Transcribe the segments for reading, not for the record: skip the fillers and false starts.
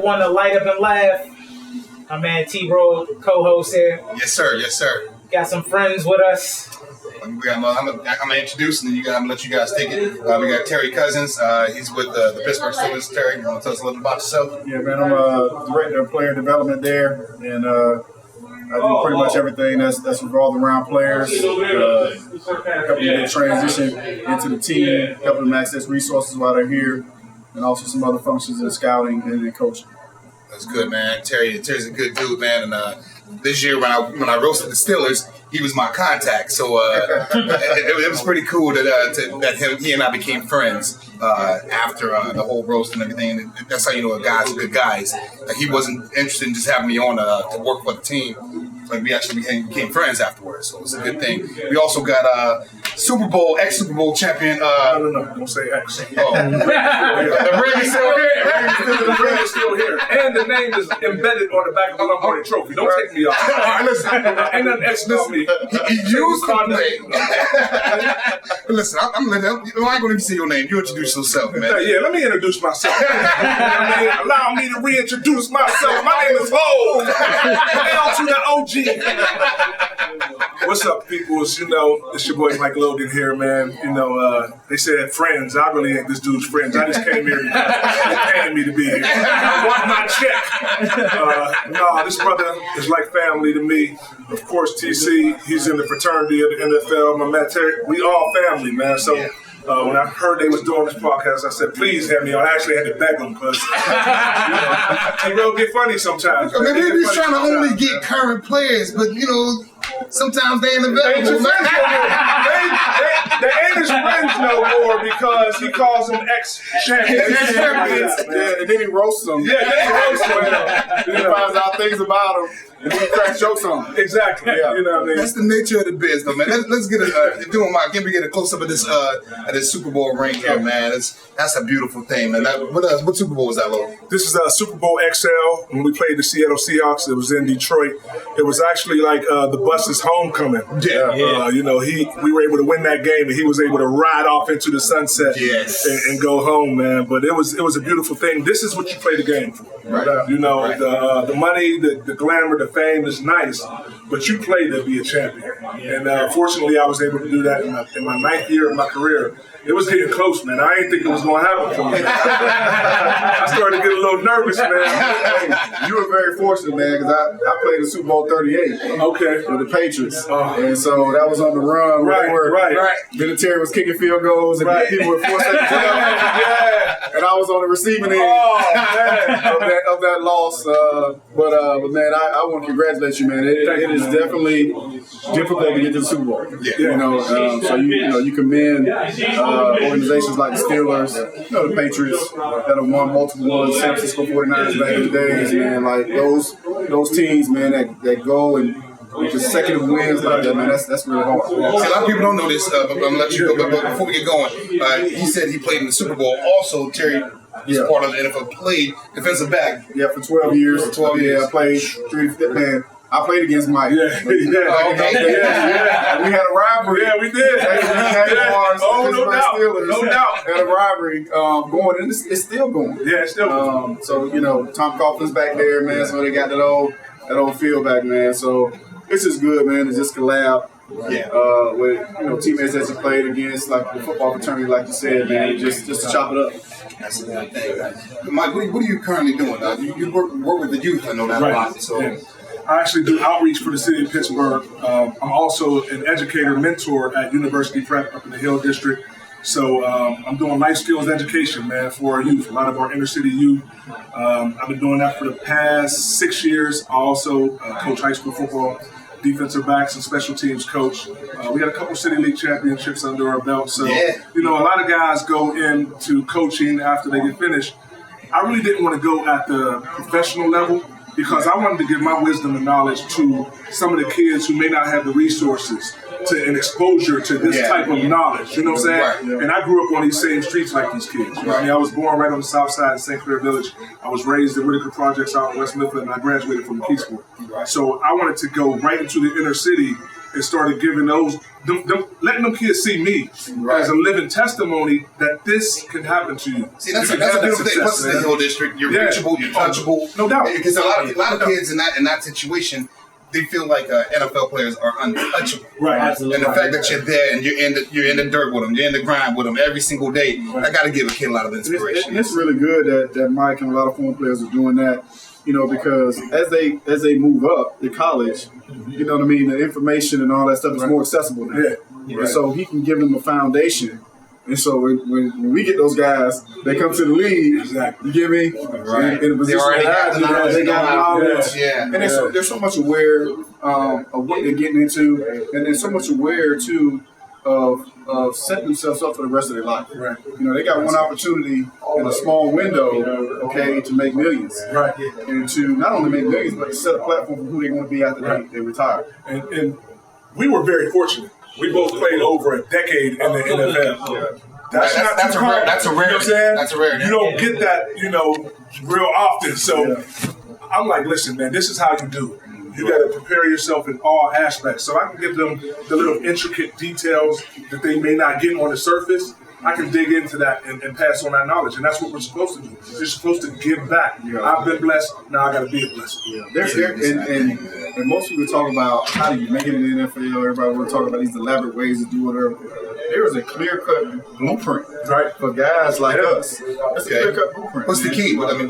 one to light up and laugh. My man T-Robe, co-host here. Yes, sir. Yes, sir. Got some friends with us. I'm gonna introduce, and then I'm gonna let you guys take it. We got Terry Cousins. He's with the Pittsburgh Steelers. Terry, you want to tell us a little about yourself? Yeah, man, I'm a director of player development there, and I do pretty much everything that's revolved around players. Helping them transition into the team, helping them access resources while they're here, and also some other functions in scouting and in coaching. That's good, man. Terry's a good dude, man. And this year when I roasted the Steelers, he was my contact. So it was pretty cool that he and I became friends after the whole roast and everything. And that's how you know a guy's a good guy. Like, he wasn't interested in just having me on to work for the team. Like, we actually became friends afterwards, so it's a good thing. We also got ex-Super Bowl champion. No, don't say ex. Oh. The ring is still here. The ring is still here, and the name is embedded on the back of my morning trophy. Don't take me off. All right, listen. Ain't nothing ex about me. He used to play. Listen, I ain't going to say your name. You introduce yourself, man. Yeah, let me introduce myself. Allow me to reintroduce myself. My name is Ho. L to the OG. What's up, people? It's your boy Mike Logan here, man. They said friends. I really ain't this dude's friends. I just came here because they paid me to be here. I want my check. This brother is like family to me. Of course, TC, he's in the fraternity of the NFL. My man Terry, we all family, man. So when I heard they was doing this podcast, I said, please have me on. I actually had to beg them because they real get funny sometimes. Maybe he's trying to only get current players, but sometimes they ain't available. They ain't his friends no more because he calls them ex-champions. And then he roasts them. Yeah, then he roasts them. Then he finds out things about them. And then he cracks jokes on them. Exactly. Yeah. You know what I mean? That's the nature of the biz, though, man. Let's get can we get a close up of this Super Bowl ring here, man? That's a beautiful thing, man. What Super Bowl was that, Lo? This is Super Bowl XL. When we played the Seattle Seahawks, it was in Detroit. It was actually like the bus's homecoming. Yeah. We were able to win that game, and he was able to ride off into the sunset and go home, man. But it was a beautiful thing. This is what you play the game for. Right. The money, the glamour, the fame is nice, but you play to be a champion. And fortunately, I was able to do that in my 9th year of my career. It was getting close, man. I didn't think it was going to happen for me. I started to get a little nervous, man. You were very fortunate, man, because I played in Super Bowl 38 with the Patriots. And so that was on the run. Right. Military was kicking field goals, and people were forced to and I was on the receiving end of that loss. But man, I want to congratulate you, man. It is definitely difficult to get to the Super Bowl. So you commend organizations like the Steelers, the Patriots that have won multiple ones, San Francisco 49ers back in the days, man. Like those teams, man, that go and consecutive wins like that, man, that's really hard. See, a lot of people don't know this, but I'm going to let you go. But before we get going, he said he played in the Super Bowl. Also, Terry was part of the NFL, played defensive back. Yeah, for 12 years. I played man. I played against Mike. Yeah. We had a rivalry. Yeah, we did. No doubt. Had a rivalry going, and it's still going. Yeah, it's still going. So Tom Coughlin's back there, man. So they got that old field back, man. So it's just good, man, to just collab with teammates that you played against, like the football fraternity, like you said, man, just to chop it up. That's a good thing. Mike, what are you currently doing? You work with the youth, I know that a lot. So. Yeah. I actually do outreach for the city of Pittsburgh. I'm also an educator, mentor at University Prep up in the Hill District. So I'm doing life skills education, man, for our youth, a lot of our inner city youth. I've been doing that for the past 6 years. I also coach high school football, defensive backs, and special teams coach. We got a couple City League championships under our belt. So, a lot of guys go into coaching after they get finished. I really didn't want to go at the professional level, because I wanted to give my wisdom and knowledge to some of the kids who may not have the resources and exposure to this type of knowledge. You know what I'm saying? Right. And I grew up on these same streets like these kids. Right. I mean, I was born right on the south side of St. Clair Village. I was raised in Whitaker Projects out in West Mifflin, and I graduated from McKee School. Right. So I wanted to go right into the inner city and started giving letting them kids see me as a living testimony that this can happen to you. See, that's a beautiful thing. Plus, it's the Hill District. You're reachable. You're touchable. No doubt. Because a lot of kids in that situation, they feel like NFL players are untouchable. Right. Absolutely. And the fact that you're there and you're in the dirt with them, you're in the grind with them every single day, I got to give a kid a lot of inspiration. And it's really good that Mike and a lot of former players are doing that. Because as they move up to college, you know what I mean, the information and all that stuff is more accessible now. Yeah. And so he can give them a foundation. And so when we get those guys, they come to the league. Exactly. You get me? Right. In a position They already got the knowledge. they got knowledge. Yeah. And they're so much aware of what they're getting into, and they're so much aware too of setting themselves up for the rest of their life. Right. They got one opportunity in a small window, to make millions. Right. And to not only make millions, but to set a platform for who they want to be after they retire. And we were very fortunate. We both played over a decade in the NFL. That's a rare. That's a rare. You know what I'm saying? That's a rare. You don't get that, real often. So I'm like, listen, man, this is how you do it. You got to prepare yourself in all aspects. So I can give them the little intricate details that they may not get on the surface. I can dig into that and pass on that knowledge. And that's what we're supposed to do. You're supposed to give back. I've been blessed. Now I got to be a blessing. And most people talk about how do you make it in the NFL. Everybody want to talk about these elaborate ways to do whatever. There is a clear-cut blueprint, right, for guys like us. That's a clear-cut blueprint. What's the key? What is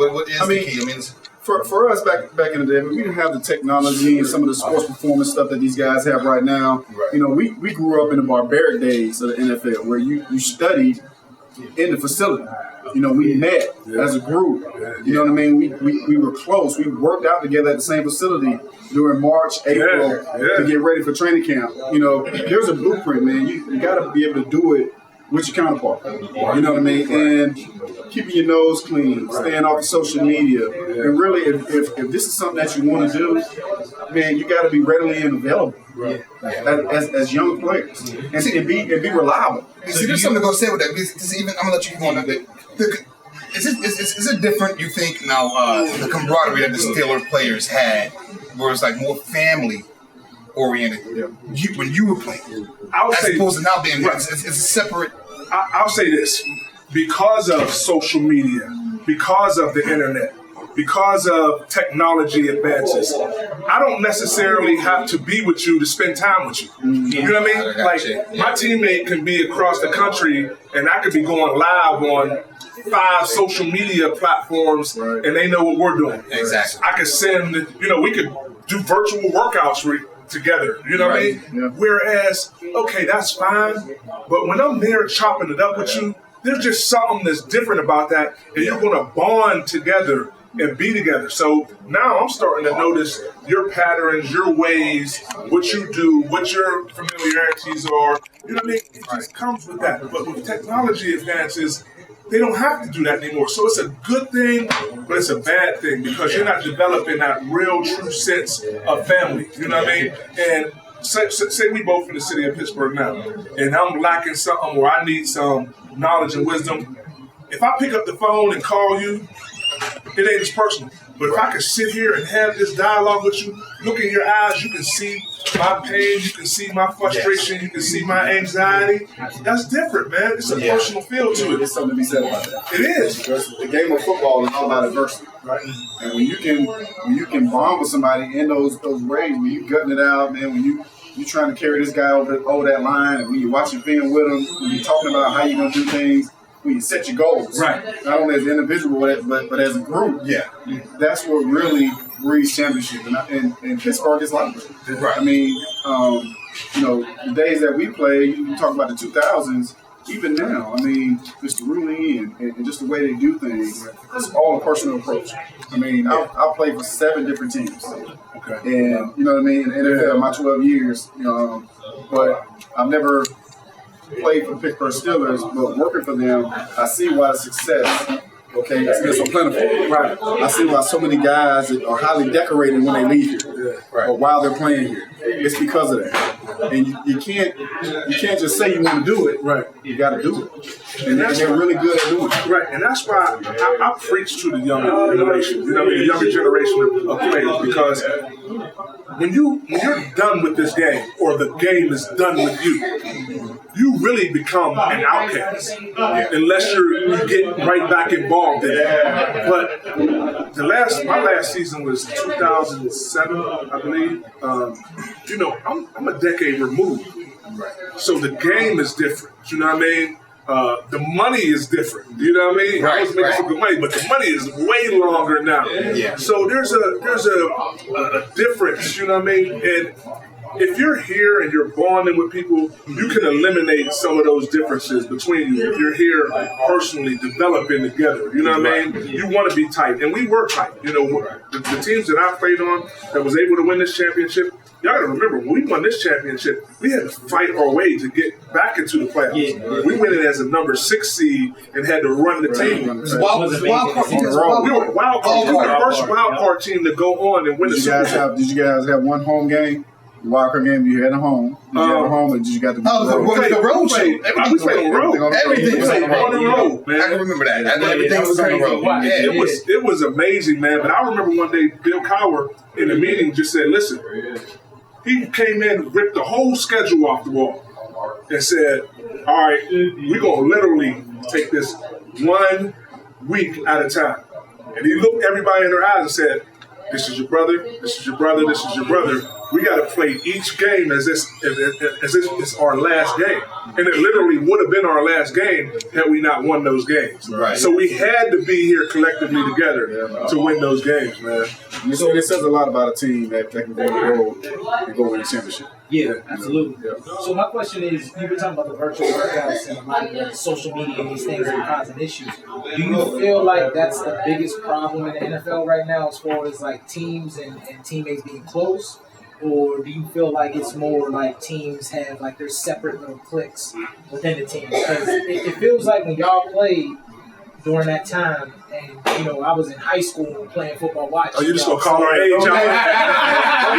the key? For us back in the day, we didn't have the technology and some of the sports performance stuff that these guys have right now. Right. We grew up in the barbaric days of the NFL where you studied in the facility. We met as a group. You know what I mean? We were close. We worked out together at the same facility during March, April to get ready for training camp. There's a blueprint, man. You got to be able to do it with your counterpart. You know what I mean? And keeping your nose clean, staying off of social media. And really, if this is something that you want to do, man, you got to be readily and available as young players and be reliable. See, there's something to go say with that. Because even I'm gonna let you go on a bit. Is it different? You think now the camaraderie that the Steelers players had, where it's like more family oriented when you were playing, as opposed to now being it's a separate. I'll say this: because of social media, because of the internet, because of technology advances, I don't necessarily have to be with you to spend time with you. You know what I mean? Like, my teammate can be across the country and I could be going live on 5 social media platforms and they know what we're doing. Exactly. I could send, we could do virtual workouts together. You know what I mean? Yeah. Whereas, okay, that's fine. But when I'm there chopping it up with you, there's just something that's different about that. And you're going to bond together and be together. So now I'm starting to notice your patterns, your ways, what you do, what your familiarities are. You know what I mean? It just comes with that. But with technology advances, they don't have to do that anymore. So it's a good thing, but it's a bad thing because you're not developing that real, true sense of family. You know what I mean? And say we both in the city of Pittsburgh now, and I'm lacking something or I need some knowledge and wisdom. If I pick up the phone and call you, it ain't as personal. But if I can sit here and have this dialogue with you, look in your eyes, you can see my pain, you can see my frustration, you can see my anxiety. That's different, man. It's a personal feel to it. There's something to be said about that. It is. Because the game of football is all about adversity, right? And when you can bond with somebody in those ways, when you gutting it out, man, when you trying to carry this guy over that line, and when you're watching film with him, when you're talking about how you're gonna do things, when you set your goals, right? Not only as an individual, but as a group. Yeah, that's what really breeds championship. And Pittsburgh is like that. Right. I mean, the days that we played, you talk about the 2000s. Even now, I mean, just the ruling and just the way they do things, it's all a personal approach. I mean, I played for 7 different teams. Okay. And, you know what I mean, in the NFL, my 12 years, but I've never played for the Pittsburgh Steelers, but working for them, I see why the success, it's been so plentiful. Right. I see why so many guys are highly decorated when they leave here, or while they're playing here. It's because of that. And you can't just say you want to do it. Right. You got to do it. And they're really good at doing it. Right. And that's why I preach to the younger generation, the younger generation of players, because when you're done with this game, or the game is done with you really become an outcast unless you get right back involved in it. But my last season was 2007, I believe. I'm a decade removed, so the game is different. You know what I mean? The money is different. You know what I mean? I was making some good money, but the money is way longer now. Yeah. So there's a difference. You know what I mean? And if you're here and you're bonding with people, you can eliminate some of those differences between you. If you're here personally developing together, you know what I mean? You want to be tight, and we were tight. You know, the teams that I played on that was able to win this championship. Y'all gotta remember, when we won this championship, we had to fight our way to get back into the playoffs. Yeah. We went in as a number 6 seed and had to run the team. We were wild card. We were the first wild card team to go on and win the Super Bowl. Did you guys have one home game? The wild card game you had at home. Did you have a home, or did you got the road? We played the road show. We played on the road. Everything was on the road, man. I can remember that. Everything was on the road. It was amazing, man. But I remember one day Bill Cowher in a meeting just said, listen, he came in and ripped the whole schedule off the wall and said, all right, we're going to literally take this 1 week at a time. And he looked everybody in their eyes and said, this is your brother, this is your brother, this is your brother. We got to play each game as if it's our last game. And it literally would have been our last game had we not won those games. Right. So we had to be here collectively together to win those games, man. So it says a lot about a team that can go on the road and go win a championship. Yeah, absolutely. Yeah. So my question is, you were talking about the virtual workouts and a lot of the social media and these things that are causing issues. Do you feel like that's the biggest problem in the NFL right now as far as like teams and teammates being close? Or do you feel like it's more like teams have like their separate little cliques within the team? Because it feels like when y'all played during that time, and I was in high school playing football watching. Oh, you just gonna call our age out? I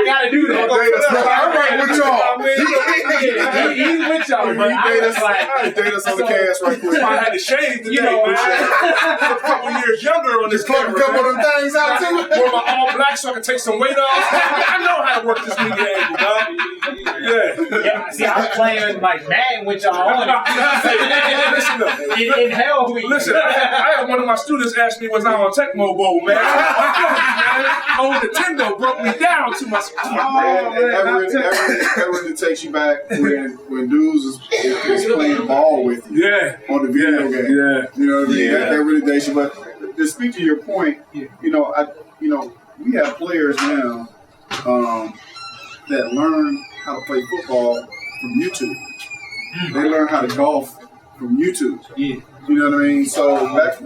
gotta do that. I'm right with y'all. He's with y'all, but I date us on the cast right quick. I had to shave today, man. A couple years younger on this camera. A couple of them things out too. Wear my all black so I can take some weight off. I know how to work this media angle, dog. Yeah. See, I'm playing like Madden with y'all on it. In hell, listen, I had one of my students ask me, was I on Tecmo Bowl, man? Old Nintendo broke me down to my Everything takes you back when dudes is playing ball with you. Yeah. On the video game. Yeah. You know what I mean? That really takes you back. To speak to your point, we have players now that learn how to play football from YouTube. They learn how to golf from YouTube. Yeah. You know what I mean? So back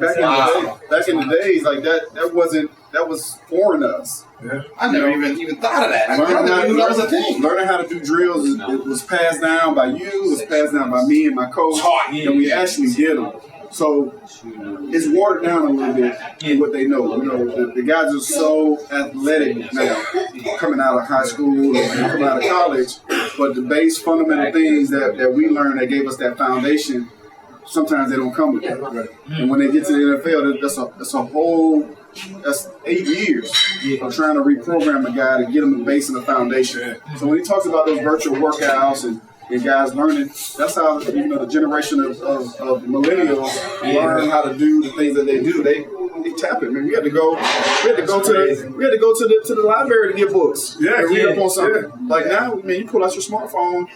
in the days, like that was foreign to us. Yeah. I never even thought of that. I knew that was a thing. Learning how to do drills, it was passed down by you, it was passed down by me and my coach, and we actually did them. So it's watered down a little bit in what they know. The guys are so athletic now, coming out of high school and coming out of college, but the base fundamental things that we learned that gave us that foundation, sometimes they don't come with that. And when they get to the NFL, that's 8 years of trying to reprogram a guy to get him the base and the foundation. So when he talks about those virtual workouts and guys learning, that's how the generation of millennials learn how to do the things that they do. They tap it, man. We had to go to the library to get books. Yeah, and read up on something. Yeah. Like now, man, you pull out your smartphone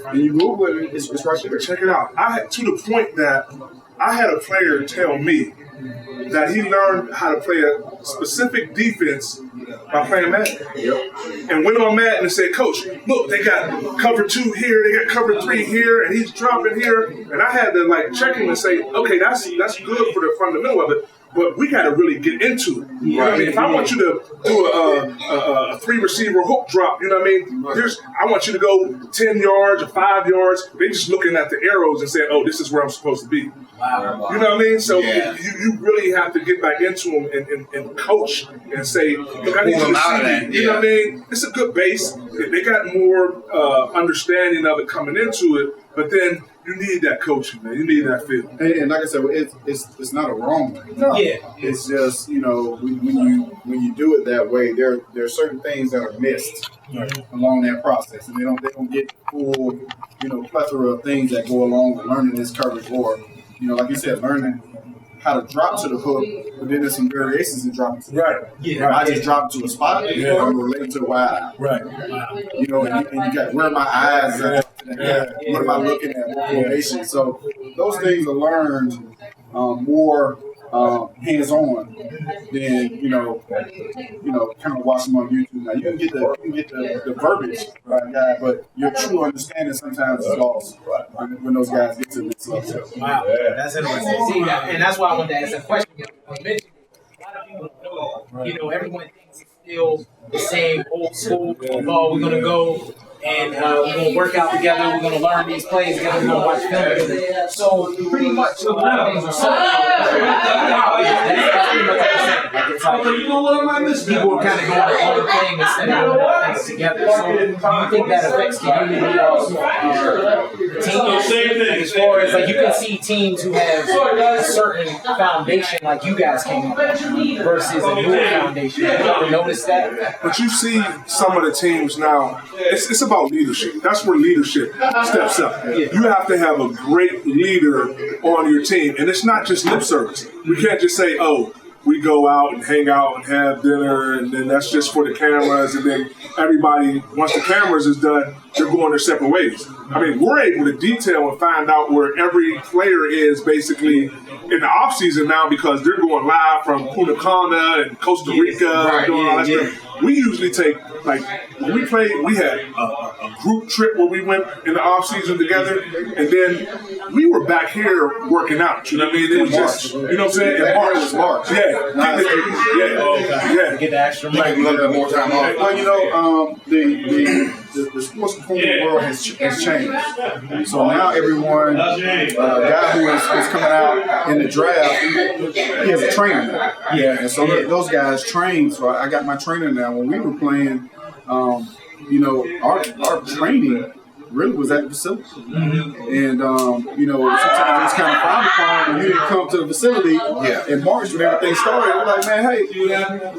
and you Google it. It's right there. Check it out. To the point that I had a player tell me that he learned how to play a specific defense by playing Madden. Yep. And went on Madden and said, Coach, look, they got cover 2 here, they got cover 3 here, and he's dropping here. And I had to check him and say, okay, that's good for the fundamental of it, but we got to really get into it. You know what I mean? If I want you to do a 3-receiver hook drop, you know what I mean? I want you to go 10 yards or 5 yards. They're just looking at the arrows and saying, oh, this is where I'm supposed to be. Wow. You know what I mean? So you really have to get back into them and coach and say, look, I need you to see. You know what I mean? It's a good base. They got more understanding of it coming into it, but then You need that coaching, man. You need that feel. And like I said, it's not a wrong way. No. Yeah. It's just, when you do it that way, there are certain things that are missed along that process, and they don't get full, plethora of things that go along with learning this coverage, or, like you said, learning how to drop to the hook, but then there's some variations in dropping to the hook. Yeah. I just drop to a spot, or I'm related to a wide. Right. And you got where my eyes are. What am I looking at? What formation? So those things are learned more hands-on than kind of watching on YouTube. Now you can get the verbiage, right, but your true understanding sometimes is lost when those guys get to the next level. Wow, that's interesting. See, and that's why I wanted to ask that question. A lot of people don't know. Everyone thinks it's still the same old school. Oh, we're gonna go. And we're going to work out together. We're going to learn these plays together. We're going to watch film together. So pretty much a lot of things are so that's pretty much what I'm saying. Like, it's like people are kind of going their own thing instead of doing things together. So do you think that affects the unity of teams? Like, as far as, like, you can see teams who have a certain foundation, like you guys came up versus a newer foundation. Have you ever noticed that? But you see some of the teams now, it's about leadership. That's where leadership steps up. You have to have a great leader on your team. And it's not just lip service. We can't just say, oh, we go out and hang out and have dinner, and then that's just for the cameras, and then everybody, once the cameras is done, they're going their separate ways. I mean, we're able to detail and find out where every player is basically in the offseason now, because they're going live from Punta Cana and Costa Rica and doing all that stuff. We usually take, like, when we played, we had a group trip where we went in the offseason together, and then we were back here working out. You know what I mean? It was just, you know what I'm saying? In March. Yeah. Get the extra Like a little bit more time off. Well, the sports performance world has changed. So now everyone, a guy who is coming out in the draft, he has a trainer now. Yeah. And so those guys train. So I got my trainer now. When we were playing, our training really was at the facility. And, sometimes it's kind of frowned upon when you didn't come to the facility in March when everything started. We're like, man, hey,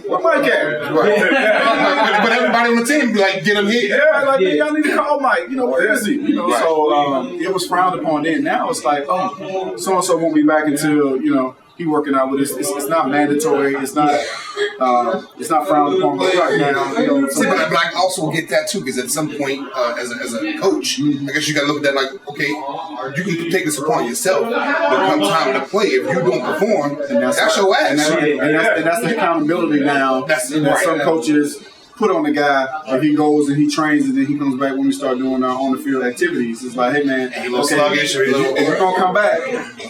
where Mike at? But everybody on the team be like, get him here. Yeah, like, man, y'all need to call Mike. Where is he? So it was frowned upon then. Now it's like, oh, so-and-so won't be back until, he working out with us. It's not mandatory. It's not frowned upon right now. See, but I also get that too, because at some point, as a coach, I guess you got to look at that like, okay, you can take this upon yourself. But come time to play, if you don't perform, that's your ass. And that's the accountability now. Some coaches put on the guy if he goes and he trains and then he comes back when we start doing our on the field activities. It's like, hey man, if you're gonna come back,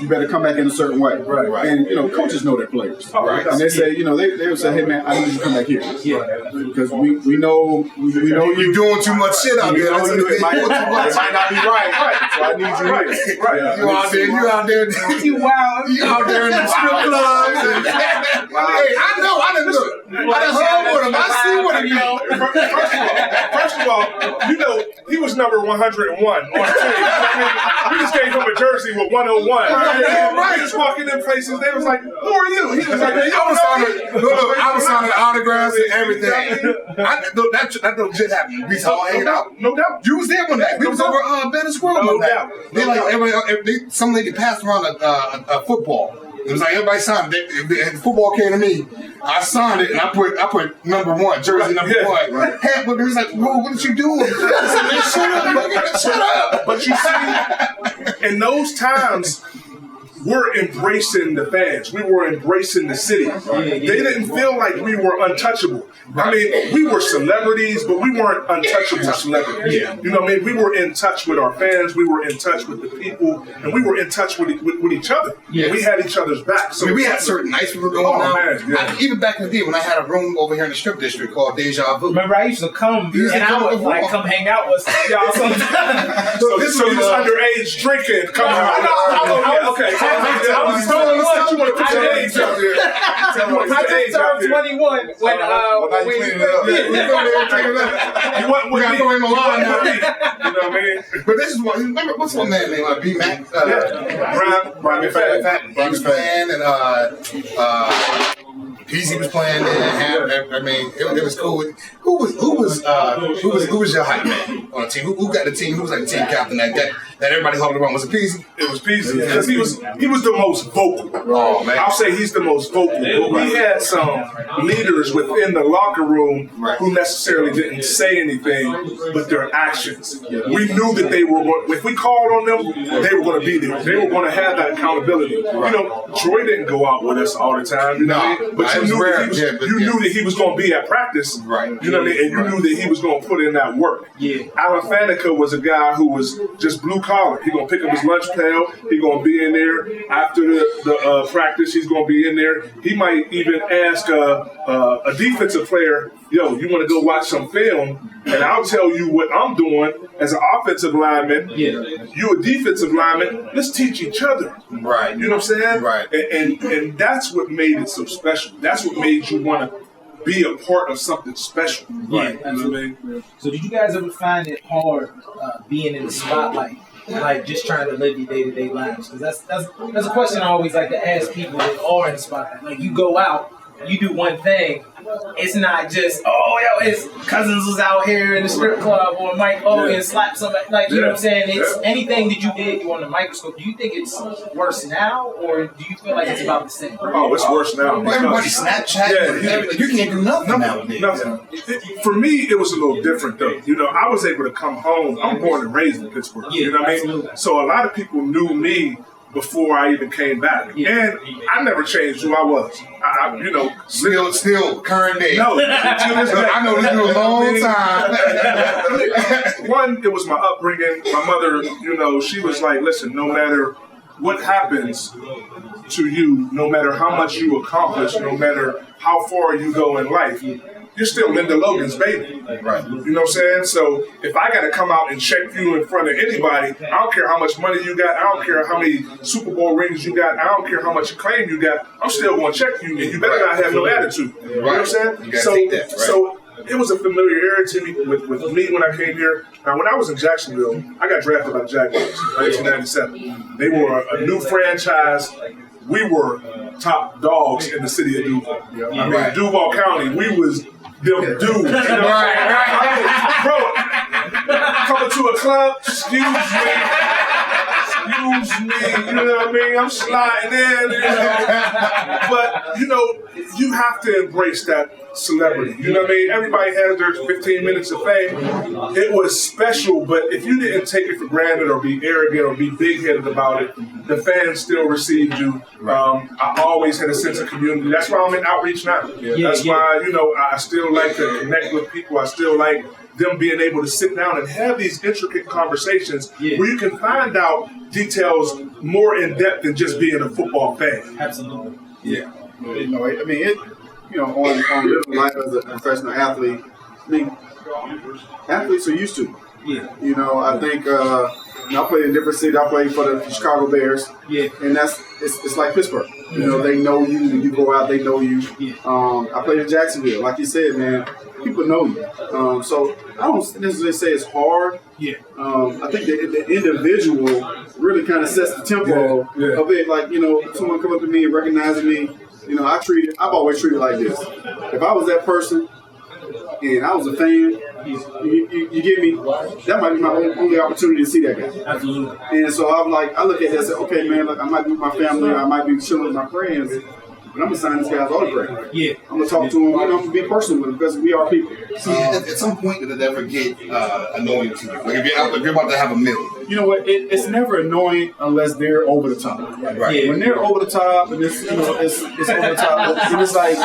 you better come back in a certain way. Right. And coaches know their players. Right. And they say, they will say, hey man, I need you to come back here. Yeah. Because we know you're doing too much shit out there. It might not be right. So I need you here. Right. You out there. You wild. You out there in the strip clubs. Hey, I know. I done hung with him. I see what he. First of all, he was number 101 on the team. We just gave him a jersey with 101. Right. He was walking in places. They was like, "Who are you?" He was like, I was signing autographs and everything. That legit happened. We all hanging out. No doubt. You was there one night. We was over Ben and Squirrel one night. Some lady passed around a football. It was like everybody signed it. The football came to me. I signed it and I put number 1, jersey number 1. Right. But he was like, "Whoa, what did you do?" I said, "Shut up!" But you see, in those times, we're embracing the fans. We were embracing the city. They didn't feel like we were untouchable. I mean, we were celebrities, but we weren't untouchable celebrities. You know what I mean? We were in touch with our fans. We were in touch with the people, and we were in touch with each other. We had each other's back. So we had certain nights we were going out. Even back in the day when I had a room over here in the strip district called Deja Vu. Remember, I used to come and I would come hang out with y'all sometimes. So this was underage drinking coming out. Okay. I just turned 21 when we got to throw him a line now. You know what I mean? But this is what, remember, what's one man named B-Mac? Brian McFadden. He was playing, and Peasy was playing there. I mean, it was cool. Who was your hype man on the team? Who got the team? Who was like the team captain that everybody huddled around? Was it Peasy? It was Peasy because he was the most vocal. Oh man, I'll say he's the most vocal. But we had some leaders within the locker room who necessarily didn't say anything, but their actions. We knew that they were. If we called on them, they were going to be there. They were going to have that accountability. You know, Troy didn't go out with us all the time. You know what I mean? But you knew that he was going to be at practice. Right. You know what I mean? And you knew that he was going to put in that work. Yeah. Alan Faneca was a guy who was just blue collar. He going to pick up his lunch pail. He going to be in there after the practice. He's going to be in there. He might even ask a defensive player, "Yo, you want to go watch some film?" And I'll tell you what I'm doing as an offensive lineman. Yeah. You a defensive lineman. Let's teach each other. Right. You know what I'm saying? Right. And that's what made it so special. That's what made you want to be a part of something special. Yeah, You know what I mean? So did you guys ever find it hard being in the spotlight, like just trying to live your day-to-day lives? Because that's a question I always like to ask people that are in the spotlight. Like, you go out, you do one thing. It's not just, his Cousins was out here in the strip club, or Mike Logan slapped somebody. Like, you know what I'm saying? It's anything that you did, you on the microscope. Do you think it's worse now, or do you feel like it's about the same? Oh, it's worse now. Everybody Snapchat. Yeah. You can't do nothing nowadays. Nothing. For me, it was a little different, though. You know, I was able to come home. I'm born and raised in Pittsburgh. Yeah, you know what I absolutely. mean? So a lot of people knew me before I even came back. Yeah. And I never changed who I was. Still current day. No. I know this for a long time. One, it was my upbringing. My mother, you know, she was like, listen, no matter what happens to you, no matter how much you accomplish, no matter how far you go in life, you're still Linda Logan's baby. Right. You know what I'm saying? So if I got to come out and check you in front of anybody, I don't care how much money you got, I don't care how many Super Bowl rings you got, I don't care how much acclaim you got, I'm still going to check you, and you better not have no attitude. You know what I'm saying? You gotta take that, right? So it was a familiarity to me with me when I came here. Now, when I was in Jacksonville, I got drafted by the Jaguars in 1997. They were a new franchise. We were top dogs in the city of Duval. I mean, Duval County, we was them dudes. You know? Bro, coming to a club, excuse me, you know what I mean? I'm sliding in, you know. But, you know, you have to embrace that celebrity. You know what I mean? Everybody has their 15 minutes of fame. It was special, but if you didn't take it for granted or be arrogant or be big-headed about it, the fans still received you. I always had a sense of community. That's why I'm in outreach now. That's why, you know, I still like to connect with people. I still like them being able to sit down and have these intricate conversations where you can find out details more in depth than just being a football fan. Absolutely. Yeah. You know, I mean, on living life as a professional athlete, I mean, athletes are used to it. Yeah. You know, I think I played in different cities. I played for the Chicago Bears. Yeah. And it's like Pittsburgh. You know, they know you. When you go out, they know you. Yeah. I played in Jacksonville. Like you said, man, people know you. So I don't necessarily say it's hard. Yeah. I think the individual really kind of sets the tempo of it. Like, you know, someone come up to me and recognizing me, you know, I've always treated like this. If I was that person and I was a fan, you get me, that might be my only opportunity to see that guy. Absolutely. And so I'm like, I look at that and say, okay, man, like I might be with my family, I might be chilling with my friends, but I'm going to sign this guy's autograph. Yeah. I'm going to talk to him, I'm going to be personal with him because we are people. See, at some point, did it ever get annoying to you? Like if you're about to have a meal. You know what? It's never annoying unless they're over the top. Right. When they're over the top and it's over the top, and it's like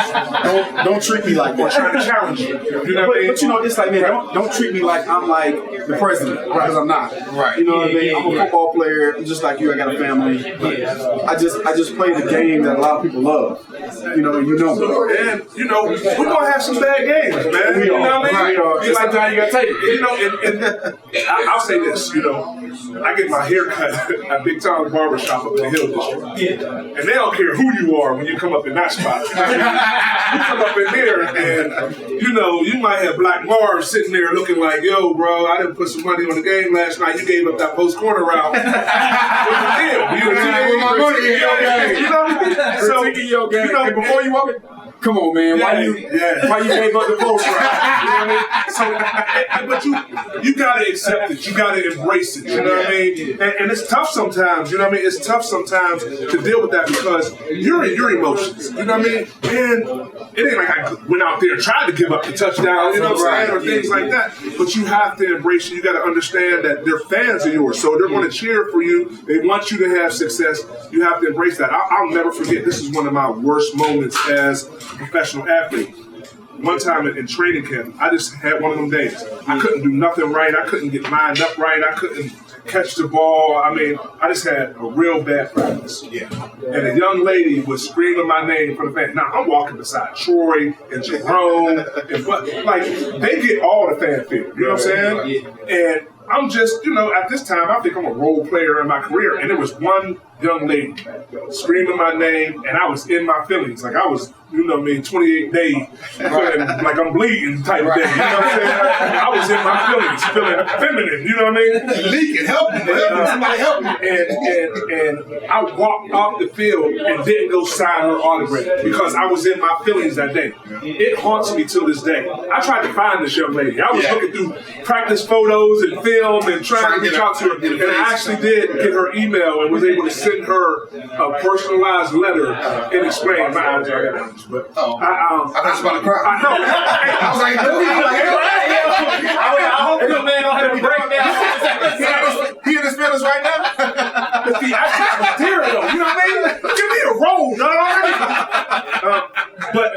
don't treat me like that. We're trying to challenge you. But you know, it's like, man, don't treat me like I'm like the president, because I'm not. Right. You know what I mean? I'm a football player, just like you. I got a family. I just play the game that a lot of people love. You know, and you know me. And, you know, we're going to have some bad games, man. We You know are. what I mean? Sometimes you gotta take it. You know, and I'll say this, you know, I get my hair cut at Big Tom's Barbershop up in the Hill District. And they don't care who you are when you come up in that spot. You come up in there and, you know, you might have Black Marv sitting there looking like, yo, bro, I didn't put some money on the game last night. You gave up that post corner route. What's the deal? You know my money in your game. You know? So, Critiquing your game. you know, Before you walk in, come on, man. Why you gave up the post route? You know what I mean? So, but you gotta accept it. You gotta embrace it. You know what I mean? And it's tough sometimes. You know what I mean? It's tough sometimes to deal with that because you're in your emotions. You know what I mean? And it ain't like I went out there and tried to give up the touchdown. You know what I'm saying? Or things like that. But you have to embrace it. You gotta understand that they're fans of yours, so they're going to cheer for you. They want you to have success. You have to embrace that. I'll never forget. This is one of my worst moments as a professional athlete. One time in training camp, I just had one of them days. I couldn't do nothing right. I couldn't get lined up right. I couldn't catch the ball. I mean, I just had a real bad practice. Yeah. And a young lady was screaming my name from the fan. Now, I'm walking beside Troy and Jerome. And they get all the fanfare. You know what I'm saying? And I'm just, you know, at this time, I think I'm a role player in my career. And there was one young lady screaming my name, and I was in my feelings. Like I was, you know what I mean, 28 days, like I'm bleeding type of day. You know what I'm saying? I was in my feelings, feeling feminine, you know what I mean? Leaking, help me, somebody help me. And I walked off the field and didn't go sign her autograph because I was in my feelings that day. It haunts me till this day. I tried to find this young lady. I was looking through practice photos and film and trying to reach out to her. And I actually did get her email and was able to send her a personalized letter and explain my eyes are damaged. But I was about to cry. I know. I was like, I hope your man don't have to break down. He in his feelings right now? But see, I was tearing though. You know what I mean? Give me a roll, but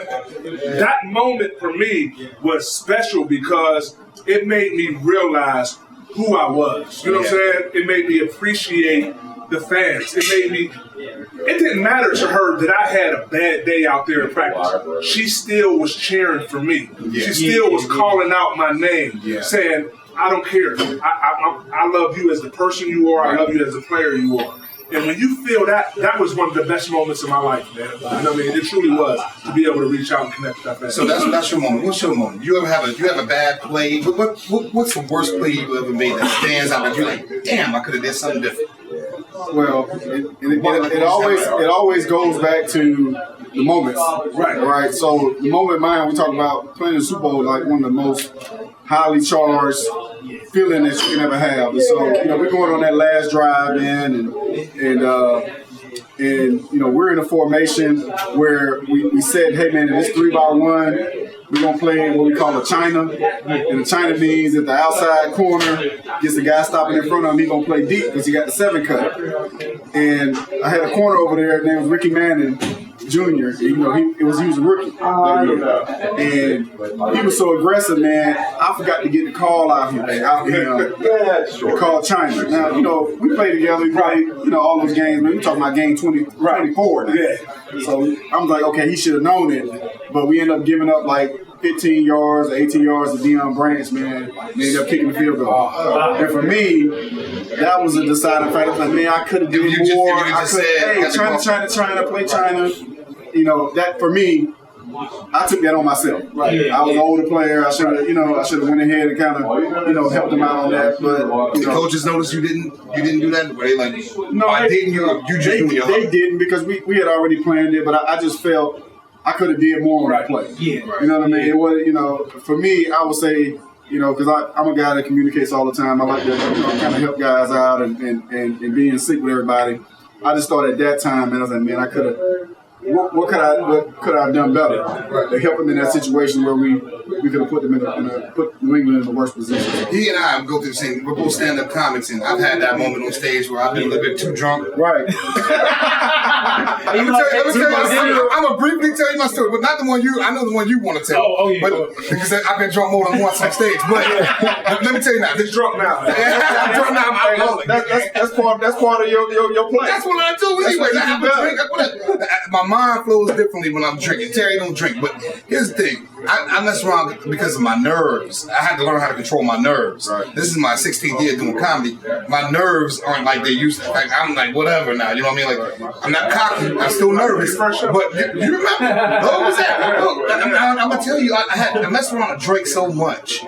that moment for me was special because it made me realize who I was. You know what I'm saying? It made me appreciate the fans. It didn't matter to her that I had a bad day out there in practice. She still was cheering for me. She still was calling out my name, saying, I don't care. I love you as the person you are. I love you as the player you are. And when you feel that, that was one of the best moments of my life, man. You know what I mean? It truly was to be able to reach out and connect with that fan. So that's your moment. What's your moment? You have a bad play? What's the worst play you ever made that stands out? That you're like, damn, I could have did something different. Well, it always goes back to the moments, right? So the moment, we talk about playing the Super Bowl, like one of the most highly charged feeling that you can ever have. And so, you know, we're going on that last drive in, and you know, we're in a formation where we said, hey man, if it's 3-by-1, we're gonna play what we call a China. And the China means that the outside corner gets the guy stopping in front of him, he's gonna play deep because he got the 7 cut. And I had a corner over there, his name was Ricky Manning Jr. You know, he was a rookie. And he was so aggressive, man. I forgot to get the call out here. Call China. Now, you know, we played together. We probably, you know, all those games. Man, we talking about game 24. Yeah. So I'm like, okay, he should have known it. But we ended up giving up like 15 yards or 18 yards to Deion Branch, man. They ended up kicking the field goal. And for me, that was a deciding factor. Like, man, I could have done more. I could, trying to play China. You know, that for me, I took that on myself. Right. I was an older player. I should have went ahead and kind of, helped them out on that. But the coaches noticed you didn't do that. Were they like, no, why didn't you? You just doing your They didn't because we had already planned it. But I just felt I could have did more on the play. Yeah. You know what I mean? It was, for me, I would say, because I'm a guy that communicates all the time. I like to kind of help guys out and being sick with everybody. I just thought at that time, man, I was like, man, I could have. What could I have done better to help them in that situation where we could have put them put New England in the worst position? He and I go through the same. We're both stand-up comics, and I've had that moment on stage where I've been a little bit too drunk. Right. I'm gonna briefly tell you my story, but not the one you. I know the one you want to tell. Oh, yeah. But because I've been drunk more than once on stage. But let me tell you now, this drunk now. I'm drunk now. I'm alcoholic. That's part of your play. That's what I do anyway. I have a drink. My mind mind flows differently when I'm drinking. Terry don't drink, but here's the thing. I mess around because of my nerves. I had to learn how to control my nerves. Right. This is my 16th year doing comedy. My nerves aren't like they used to. Like, I'm like, whatever now. You know what I mean? Like, I'm not cocky. I'm still nervous. But you remember? What was that? Look, I'm going to tell you, I messed around and drank so much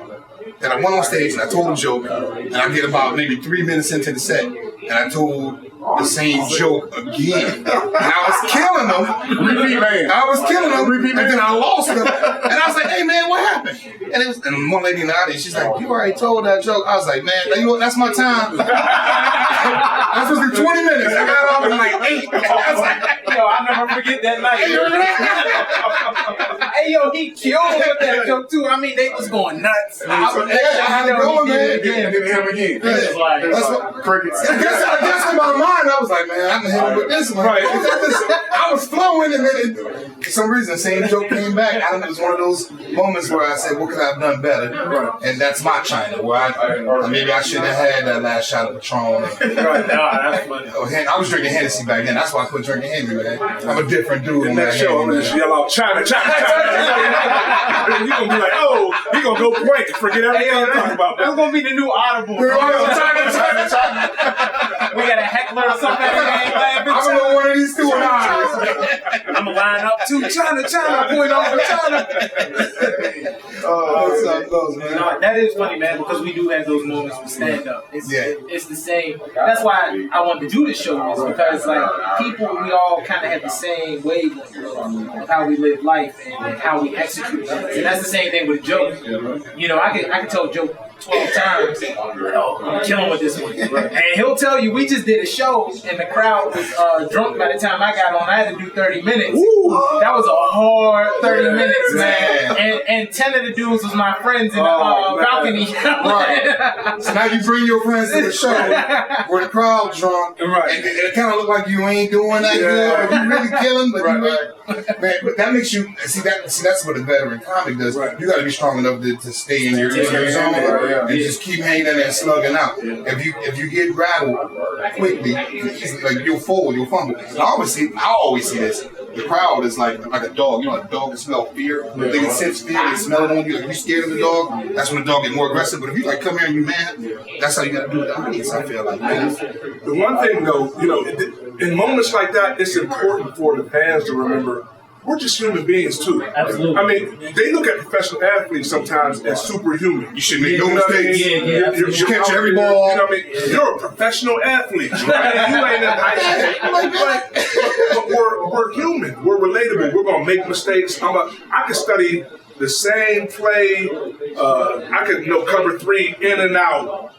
that I went on stage and I told a joke, and I get about maybe 3 minutes into the set, and I told the same joke again. And I was killing them. Repeat man. I was killing them. Repeat man. And then I lost them. And I was like, hey man, what happened? And one lady in the audience, she's like, you already told that joke. I was like, man, you know what? That's my time. I was supposed to be 20 minutes. I got off in like 8. I was like, yo, I'll never forget that night. hey, you remember that? Hey, yo, he killed with that joke too. I mean, they was going nuts. I had to go, man. And then hit him again. It's like, That's what Crickets. I guess in my mind, I was like, man, I'm gonna hit him with this one. Right. I was flowing, and then for some reason, the same joke came back. I don't know, it was one of those moments where I said, what could I have done better? Right. And that's my China, where maybe I shouldn't have had that last shot of Patron. right, nah, that's funny. I was drinking Hennessy back then. That's why I quit drinking Henry, man. I'm a different dude. In that show, I'm gonna just yell out China, China, China. And you're gonna be like, oh, he gonna go blank, forget everything I'm talking about. That's gonna be the new Audible. China, China, China. We got a heckler or something. I'm gonna know one of these two eyes. I'm gonna line up to China, point over China. That's how it goes, man. No, that is funny, man, because we do have those moments with stand up. It's the same. That's why I wanted to do this show, is because like people, we all kind of have the same wavelength of how we live life and how we execute things. And that's the same thing with a joke. You know, I can tell a joke 12 times. Oh, I'm killing with this one. And he'll tell you, we just did a show and the crowd was drunk by the time I got on. I had to do 30 minutes. That was a hard 30 minutes, man. And 10 of the dudes was my friends in the balcony. Right. So now you bring your friends to the show where the crowd's drunk, Right. and it kind of look like you ain't doing that good, or you really killing, but you ain't. Man, but that makes you see that's what a veteran comic does. Right. You got to be strong enough to stay in your zone and just keep hanging in there and slugging out. If you get rattled quickly, like you'll fold, you'll fumble. And I always see this. The crowd is like a dog. You know, a dog can smell fear. They can sense fear. They smell it on you. If you scared of the dog, that's when the dog get more aggressive. But if you like come here and you mad, that's how you got to do the audience. I feel like, man. The one thing though, you know, in moments like that, it's important for the fans to remember we're just human beings too. Absolutely. I mean, they look at professional athletes sometimes as superhuman. You should make no mistakes. You catch every ball. You know what I mean? You're a professional athlete. Right? You ain't in high school. But we're human. We're relatable. We're gonna make mistakes. I can study the same play. I could know cover 3 in and out.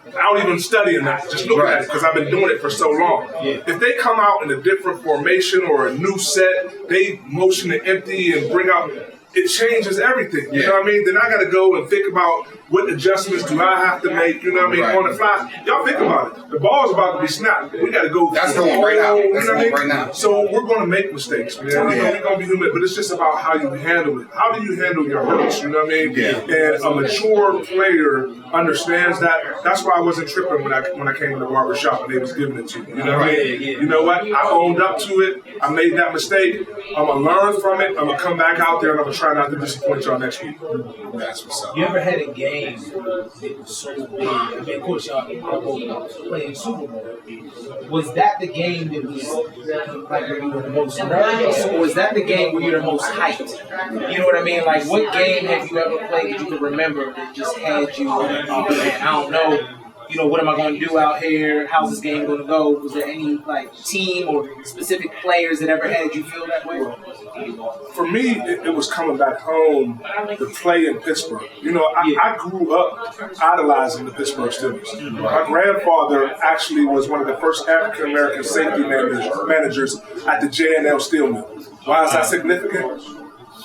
Without even studying that, just looking at it, because I've been doing it for so long. If they come out in a different formation or a new set, they motion it empty and bring out, it changes everything. You know what I mean? Then I got to go and think about what adjustments do I have to make, you know what I mean, on the fly. Y'all think about it. The ball's about to be snapped. We got to go. That's going right now. That's going right now. So we're going to make mistakes, man. We're going to be human, but it's just about how you handle it. How do you handle your hurts, you know what I mean? And a mature player understands that. That's why I wasn't tripping when I came to the barbershop and they was giving it to me. You know what I mean? You know what? I owned up to it. I made that mistake. I'm going to learn from it. I'm going to come back out there and I'm going to try not to disappoint y'all next week. That's what's up. You ever had a game that was so big? I mean, of course, y'all playing Super Bowl. Was that the game that was like where you were the most nervous, or was that the game where you're the most hyped? You know what I mean? Like, what game have you ever played that you can remember that just had you? Oh man, I don't know. You know, what am I going to do out here? How's this game going to go? Was there any like team or specific players that ever had you feel that way? For me, it was coming back home to play in Pittsburgh. You know, I grew up idolizing the Pittsburgh Steelers. My grandfather actually was one of the first African-American safety managers at the J&L Steel Mill. Why is that significant?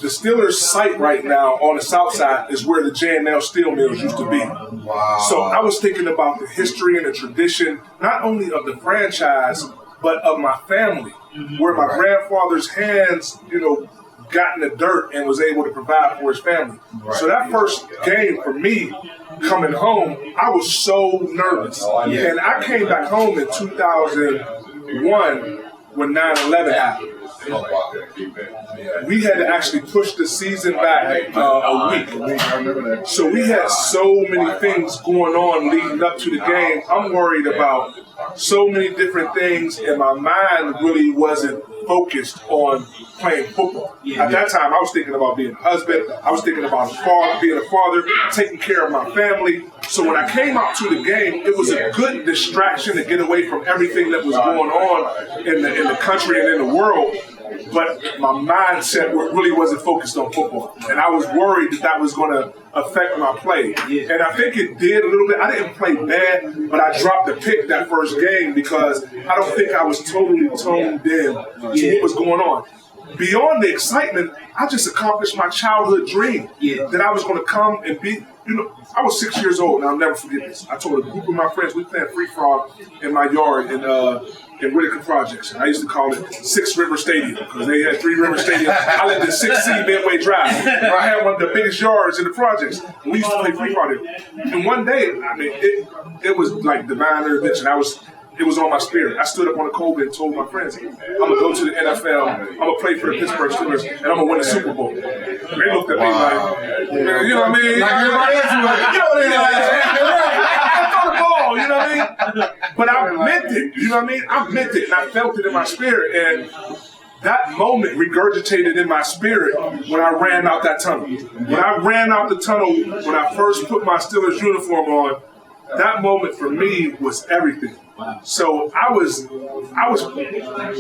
The Steelers' site right now on the south side is where the J&L Steel Mills used to be. Wow. So I was thinking about the history and the tradition, not only of the franchise, but of my family, where my grandfather's hands, you know, got in the dirt and was able to provide for his family. So that first game for me, coming home, I was so nervous. And I came back home in 2001 when 9/11 happened. Oh, wow. We had to actually push the season back a week. I remember that. So we had so many things going on leading up to the game. I'm worried about so many different things, and my mind really wasn't focused on playing football. At that time, I was thinking about being a husband. I was thinking about being a father, taking care of my family. So when I came out to the game, it was a good distraction to get away from everything that was going on in the country and in the world. But my mindset really wasn't focused on football. And I was worried that was going to affect my play. And I think it did a little bit. I didn't play bad, but I dropped the pick that first game because I don't think I was totally toned in to what was going on. Beyond the excitement, I just accomplished my childhood dream that I was going to come and be, I was 6 years old, and I'll never forget this. I told a group of my friends, we played free frog in my yard in Whitaker Projects. And I used to call it Six River Stadium because they had 3 river stadiums. I lived in 6C Midway Drive, where I had one of the biggest yards in the projects. And we used to play free frog there. And one day, I mean, it was like divine intervention. It was on my spirit. I stood up on the Colby and told my friends, I'm going to go to the NFL, I'm going to play for the Pittsburgh Steelers, and I'm going to win a Super Bowl. And they looked at me like, you know what I mean? Like everybody else, you know what I mean? I throw the ball, you know what I mean? But I meant it, you know what I mean? I meant it, and I felt it in my spirit. And that moment regurgitated in my spirit when I ran out that tunnel. When I ran out the tunnel, when I first put my Steelers uniform on, that moment for me was everything. So I was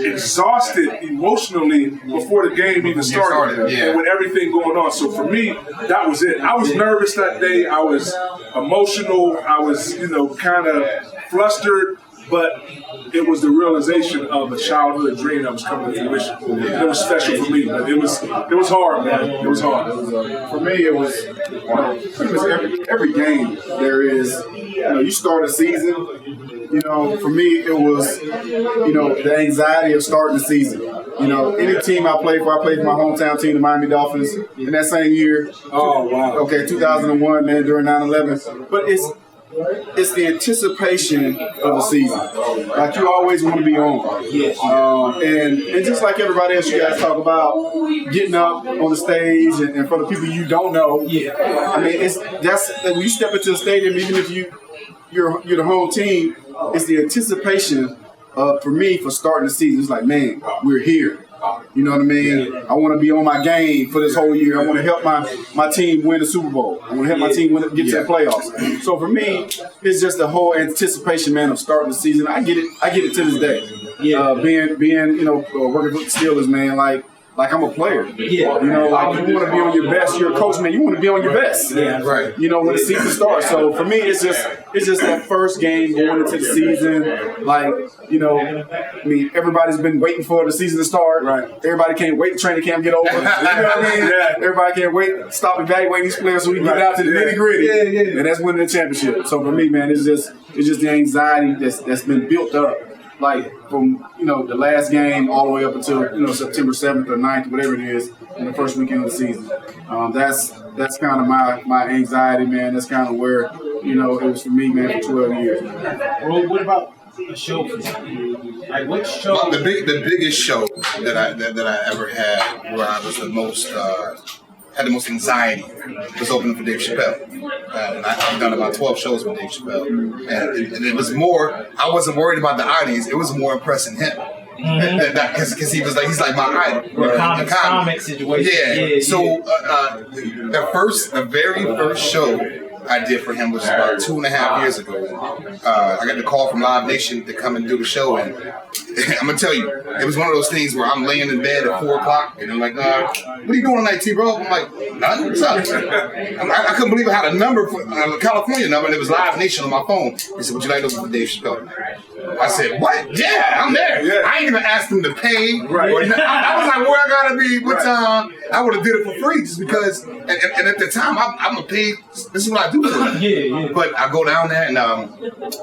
exhausted emotionally before the game even started, and with everything going on. So for me, that was it. I was nervous that day. I was emotional. I was, kind of flustered. But it was the realization of a childhood dream that was coming to fruition. It was special for me, but it was hard, man. It was hard. For me, it was pretty much every game there is. You start a season. For me, it was the anxiety of starting the season. Any team I played for my hometown team, the Miami Dolphins, in that same year. Oh wow. Okay, 2001, man, during 9/11. But it's the anticipation of the season. Like you always want to be on. Yes. And just like everybody else, you guys talk about getting up on the stage and for the people you don't know. Yeah. I mean, that's when you step into the stadium, even if you're the home team, it's the anticipation for me for starting the season. It's like, man, we're here. You know what I mean? I want to be on my game for this whole year. I want to help my team win the Super Bowl. I want to help my team get to the playoffs. So for me, it's just the whole anticipation, man, of starting the season. I get it to this day. Yeah. Being working with the Steelers, man, like I'm a player. Yeah. Like you want to be on your best. You're a coach, man. You want to be on your best. Yeah. Right. When the season starts. So for me, it's just that first game going into the season. Everybody's been waiting for the season to start. Right. Everybody can't wait the training camp get over. You know what I mean? Yeah. Everybody can't wait to stop evaluating these players so we can get out to the nitty gritty. Yeah. And that's winning the championship. So for me, man, it's just the anxiety that's been built up. Like from the last game all the way up until September 7th or 9th, whatever it is, in the first weekend of the season. That's kind of my anxiety, man. That's kind of where it was for me, man, for 12 years. Well, what about a show for you? Like what show? Well, the biggest show that I ever had, where I was had the most anxiety, was opening for Dave Chappelle. And I've done about 12 shows with Dave Chappelle. And it was more, I wasn't worried about the audience, it was more impressing him. Because he's like my idol. The comic situation. Yeah. So the very first show I did for him was about 2.5 years ago. I got the call from Live Nation to come and do the show, and I'm gonna tell you, it was one of those things where I'm laying in bed at 4 o'clock, and they're like, "What are you doing tonight, t-robe?" I'm like, "Nothing. What's up?" I couldn't believe I had a number, a California number, and it was Live Nation on my phone. They said, "Would you like to open for Dave Chappelle?" I said, "What? Yeah, I'm there." Yeah. I ain't even asked them to pay. Right. I was like, "Where I gotta be? What time?" I would have did it for free just because. And at the time, I'm a paid. This is what I do for him. Yeah. But I go down there and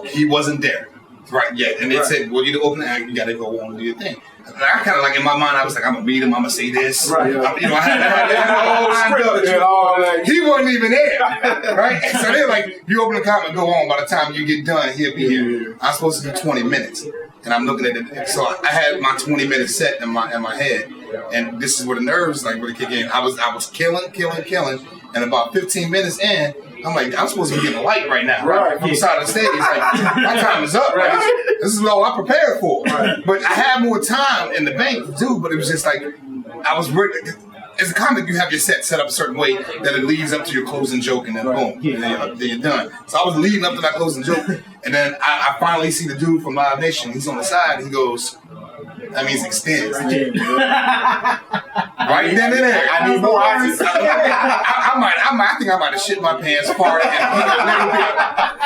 he wasn't there right yet, and they said, "Well, you to open the act, you gotta go on and do your thing." And I kind of like in my mind, I was like, "I'm gonna meet him. I'm gonna say this." Right. I had the whole script. He wasn't even there, right? So they're like, "You open the comment, go on. By the time you get done, he'll be here." I'm supposed to do 20 minutes. and I'm looking at it. So I had my 20-minute set in my head, and this is where the nerves like really kick in. I was killing, and about 15 minutes in, I'm like, I'm supposed to be getting a light right now, right? From the side of the stage. It's like, my time is up. Right? This is all I prepared for. Right. But I had more time in the bank to do, but it was just like, I was worried. As a comic, you have your set up a certain way that it leads up to your closing joke, and then boom, and then you're done. So I was leading up to that closing joke, and then I finally see the dude from Live Nation. He's on the side. He goes, "That means extends." Right then and there. I need more oxygen. I think I might have shit my pants, farted, and a little bit.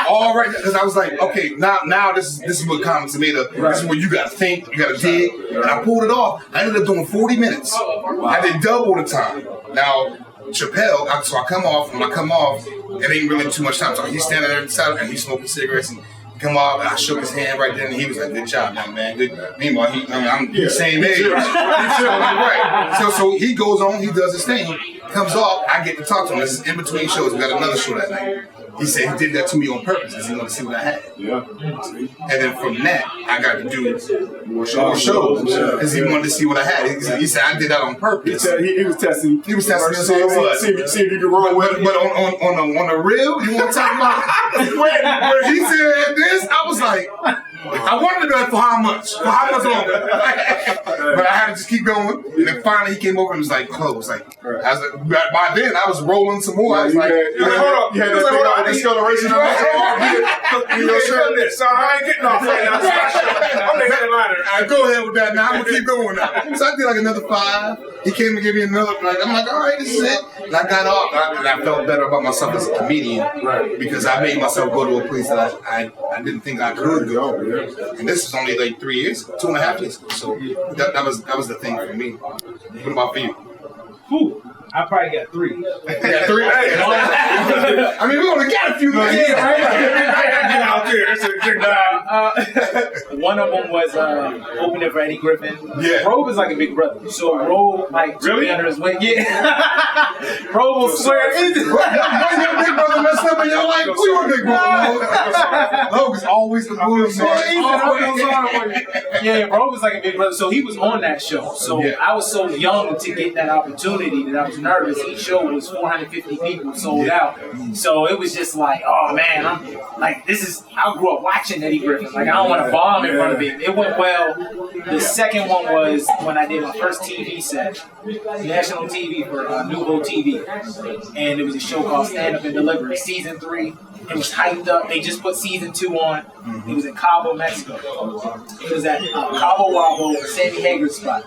All right, because I was like, okay, now this is what comics are made of. This is where you got to think, you got to dig, and I pulled it off. I ended up doing 40 minutes. I did double the time. Now Chappelle, so I come off. When I come off, it ain't really too much time. So he's standing there beside and he's smoking cigarettes and. Come off, and I shook his hand right then, and he was like, "Good job, young man." Good. Meanwhile, I'm the same age. Right. So he goes on, he does his thing, comes off. I get to talk to him. This is in between shows. We got another show that night. He said he did that to me on purpose because he wanted to see what I had. Yeah. And then from that, I got to do more shows because he wanted to see what I had. He said I did that on purpose. He was testing. He was testing. See if you could roll with it. But on the real, you want to talk about when he said this, I was like, I wanted to be like, for how much? For how much longer? But I had to just keep going. And then finally he came over and was like, close. I was like, by then I was rolling some more. I was like, hold on. Discoloration. You know, sure this. So I ain't getting off right now. I'm the headliner. All right, go ahead with that now. I'm going to keep going now. So I did like another 5. He came and gave me another. I'm like, all right, this is it. And I got off. And I felt better about myself as a comedian because I made myself go to a place that I didn't think I could go. And this is only like 3 years, 2.5 years ago. So that was the thing for me. What about for you? Whew. I probably got 3. You got 3? I mean, we only got a few minutes. Yeah, right. Get out there. One of them was opening for Eddie Griffin. Yeah. Robe is like a big brother. So Robe, like, really under his wing. Yeah. Robe will swear. When your big brother messed up in your life, we were big brother. Robe is always the bully. Yeah, Robe was like a big brother. So he was on that show. So I was so young to get that opportunity that I was nervous. Each show was 450 people sold out. So it was just like, oh man, I'm like, I grew up watching Eddie Griffin. Like, I don't want to bomb in front of him. It went well. The second one was when I did my first TV set, national TV for Nouveau TV. And it was a show called Stand Up and Deliver, season 3. It was hyped up. They just put season 2 on. It was in Cabo, Mexico. It was at Cabo Wabo, Sammy Hager's spot.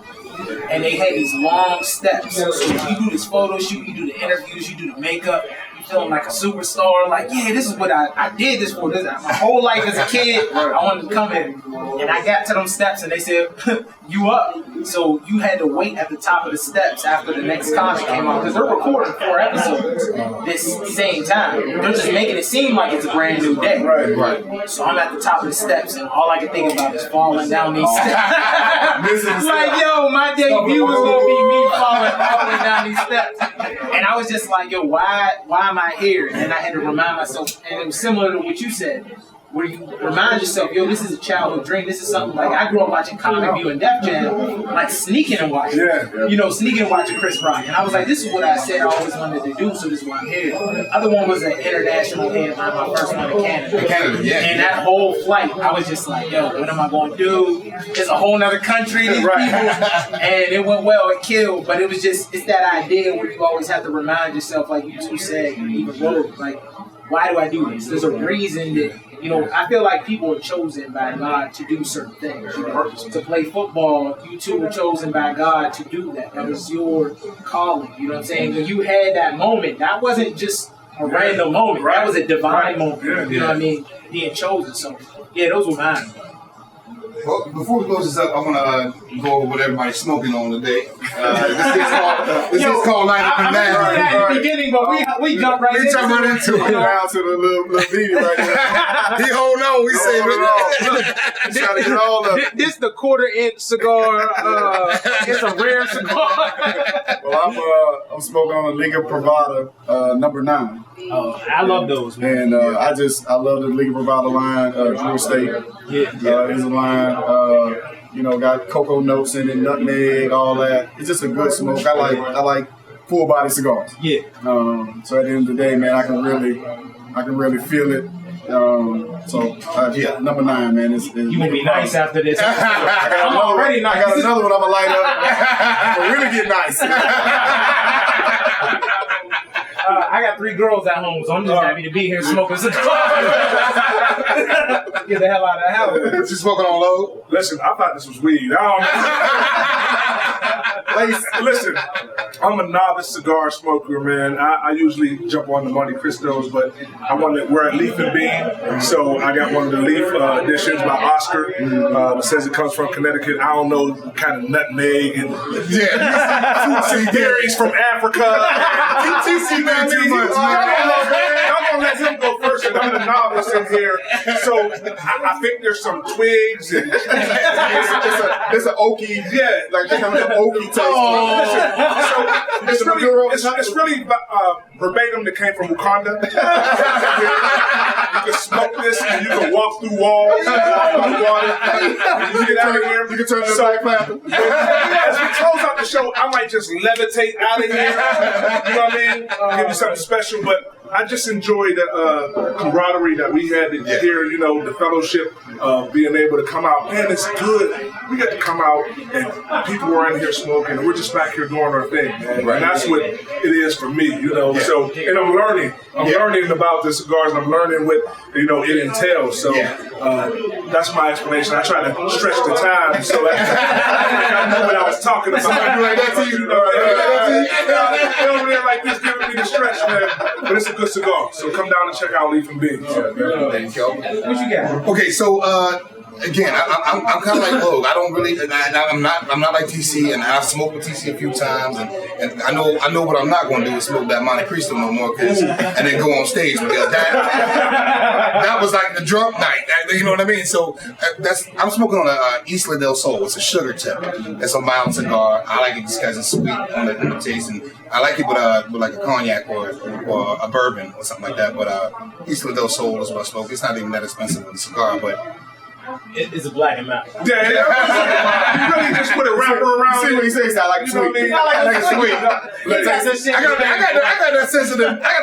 And they had these long steps. So you do this photo shoot, you do the interviews, you do the makeup, you feeling like a superstar. Like, yeah, this is what I did this for. My whole life as a kid, I wanted to come in. And I got to them steps and they said, you up. So you had to wait at the top of the steps after the next comic came out because they're recording 4 episodes this same time. They're just making it seem like it's a brand new day. Right. So I'm at the top of the steps and all I can think about is falling down these steps. Like, yo, my debut was gonna be me falling down these steps. And I was just like, yo, why am I here? And I had to remind myself, and it was similar to what you said, where you remind yourself, yo, this is a childhood dream. This is something like I grew up watching Comic View and Def Jam, like sneaking and watching. Sneaking and watching Chris Rock. And I was like, this is what I said I always wanted to do, so this is why I'm here. The other one was an international headline, my first one in Canada. And that whole flight, I was just like, yo, what am I going to do? It's a whole nother country, these people. And it went well, it killed, but it was just, it's that idea where you always have to remind yourself, like you two said, you even wrote, like, why do I do this? There's a reason that, I feel like people are chosen by God to do certain things. To play football, you two were chosen by God to do that. That was your calling. You know what I'm saying? When you had that moment, that wasn't just a random moment. That was a divine moment. You know what I mean? Being chosen. So, yeah, those were mine. Well, before we close this up, I want to go over what everybody's smoking on today. This is called Line Up and Down. I was at the beginning, but we jumped right into it. Down to the little beanie right there. He hold on. We say trying to get all of it. This the 1/4-inch cigar. It's a rare cigar. Well, I'm smoking on a Liga Privada number 9. Oh, I love those, man. And I love the Liga Privada line. Drew Estate is a line. You know, got cocoa notes in it, nutmeg, all that. It's just a good smoke. I like full body cigars. Yeah. So at the end of the day, man, I can really feel it. Number 9, man. You gonna be nice after this. I'm already nice. I got another one I'm gonna light up. I'm gonna really get nice. I got 3 girls at home, so I'm just happy to be here smoking cigars. Get the hell out of the house. What you smoking on low? Listen, I thought this was weed. Listen, I'm a novice cigar smoker, man. I usually jump on the Monte Cristos, but we're at Leaf and Bean, so I got one of the Leaf editions by Oscar. It says it comes from Connecticut. I don't know kind of nutmeg and berries from Africa. TC man, too much, man. I'm gonna let him go first, and I'm the novice in here. So I think there's some twigs and it's an oaky, like kind of an oaky taste. It's really verbatim that came from Wakanda. You can smoke this and you can walk through walls, walk through water, and you get out of here. You can turn to Black Panther. As we close out the show, I might just levitate out of here. You know what I mean? Give you something special, but I just enjoy the camaraderie that we had here, you know, the fellowship of being able to come out. Man, it's good. We get to come out and people are in here smoking and we're just back here doing our thing, man. Right. And that's what it is for me, you know. Yeah. So, and I'm learning about the cigars and I'm learning what, you know, it entails. So that's my explanation. I try to stretch the time so that I know what I was talking about. Like that to you, over there like this giving me the stretch, man. But it's a good cigar. So come down and check out Leaf and Bean. Thank you. What you got? Okay, so again, I'm kind of like Logue. I don't really, I'm not like TC, and I've smoked with TC a few times, and I know what I'm not going to do is smoke that Monte Cristo no more, and then go on stage because that was like the drunk night. You know what I mean? So I'm smoking on a Isla del Sol. It's a sugar tip. It's a mild cigar. I like it just because it's sweet on the taste, and I like it with like a cognac or a bourbon or something like that. But Isla del Sol is what I smoke. It's not even that expensive with a cigar, but. It's a black and mild. Yeah. You really just put a wrapper around. See what he says? I like it sweet. I like it sweet. I got that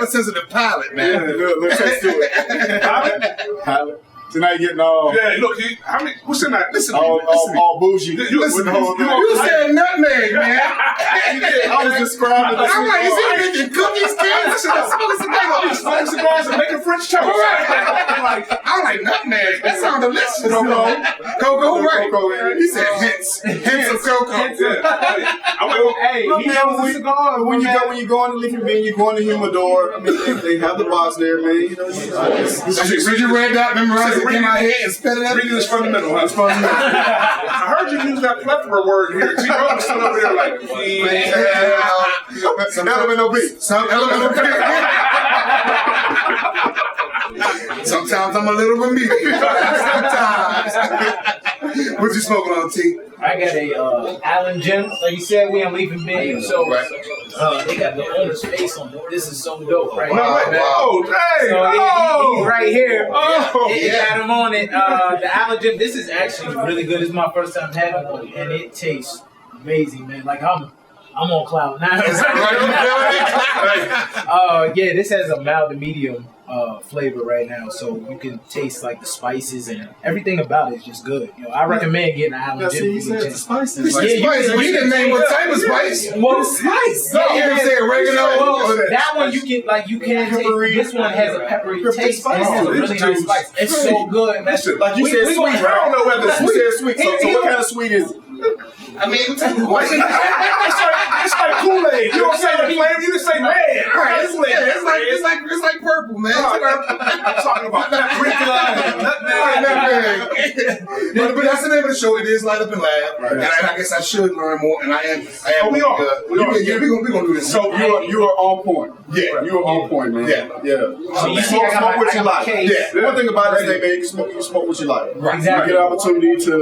sensitive palate, man. Let's taste to it. Palate. So now you're getting all. Yeah, look, what's in that? Listen, all bougie. You said nutmeg, man. I was describing. I'm like, is he making cookies, kids? Smoking cigars and making French toast. I'm like, nutmeg. That sounds delicious. Cocoa, right? He said hints of cocoa. Hey, he knows the cigar. When you go in the Leafy Bean, you go in the humidor. I mean, they have the box there, man. You know, did you read that? Memorize it in my head and spit it out? Reading is fundamental. That's fundamental. I heard you use that plethora word here. T-robe is still over there like, some elemental B. Some elemental B. Sometimes I'm a little remedial. Sometimes. What you smoking on, T? I got a Allen Jim. Like you said, we on Leaf and Bean. So they got the owner's face on it. This is so dope right now. Oh, dang. So he's right here. It got him on it. The Allen Jim, this is actually really good. This is my first time having one, and it tastes amazing, man. Like I'm on cloud nine. Yeah, this has a mild to medium flavor right now, so you can taste like the spices and everything about it is just good. You know, I recommend getting an Allen Jim. You said the spices. Yeah, you didn't name what type of spice. Well, spice. No, you didn't say oregano. That one you can taste. This one has a peppery taste and it has a really nice spice. It's so good. Like you said, sweet. I don't know whether you said sweet. So what kind of sweet is it? I mean, it's like Kool-Aid. You don't say the flavor, you just say red. Right, it's like purple, man. I'm talking about paprika and nutmeg. But that's the name of the show. It is Light Up and Laugh, and I guess I should learn more. And I am. We are. We're gonna do this. So you are on point. Yeah, you are on point, man. Yeah. So you see, smoke what you like. Yeah. One thing about this thing, man, you smoke what you like. Right. Exactly. You get an opportunity to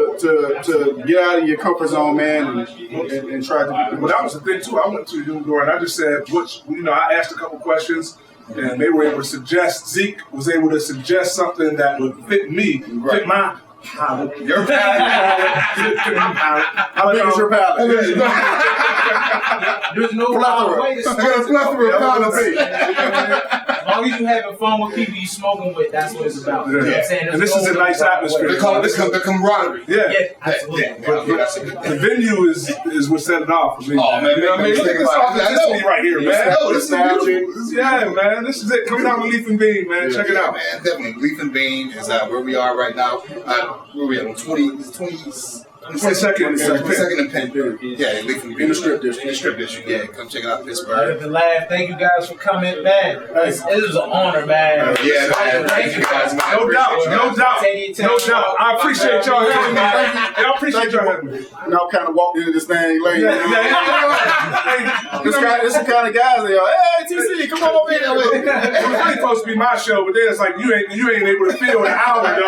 get out of your comfort zone, man, and try to. Well, that was the thing too. I went to the humidor and I just said, I asked a couple questions, and they were able to suggest. Zeke was able to suggest something that would fit me, fit my Your palate. How big is your palate? There's no way to I got a plethora of palates. As long as you having fun with people you smoking with, that's what it's about. You know what I'm saying? And this is a nice atmosphere. They call it the camaraderie. Yeah. Absolutely. That's a good thing. The venue is what set it off for me. Oh, man, you know what I mean? Look at this authenticity right here, man. This is beautiful. Yeah, man. This is it. Come down to Leaf and Bean, man. Check it out. Man, definitely. Leaf and Bean is where we are right now. Where we at? On 22nd and Penn. Yeah, Leaf and Bean. In the Strip District. In the Strip District, yeah. Come check it out, Other Pittsburgh. than laugh, thank you guys for coming, man. It was an honor, man. Yeah, man. Thank you guys, man. No doubt. I appreciate y'all having me. I appreciate y'all having me. Y'all kind of walked into this thing late. Yeah. This the kind of guys that y'all, hey, TC, come on over here. It was really supposed to be my show, but then it's like you ain't able to feel an hour, dog. You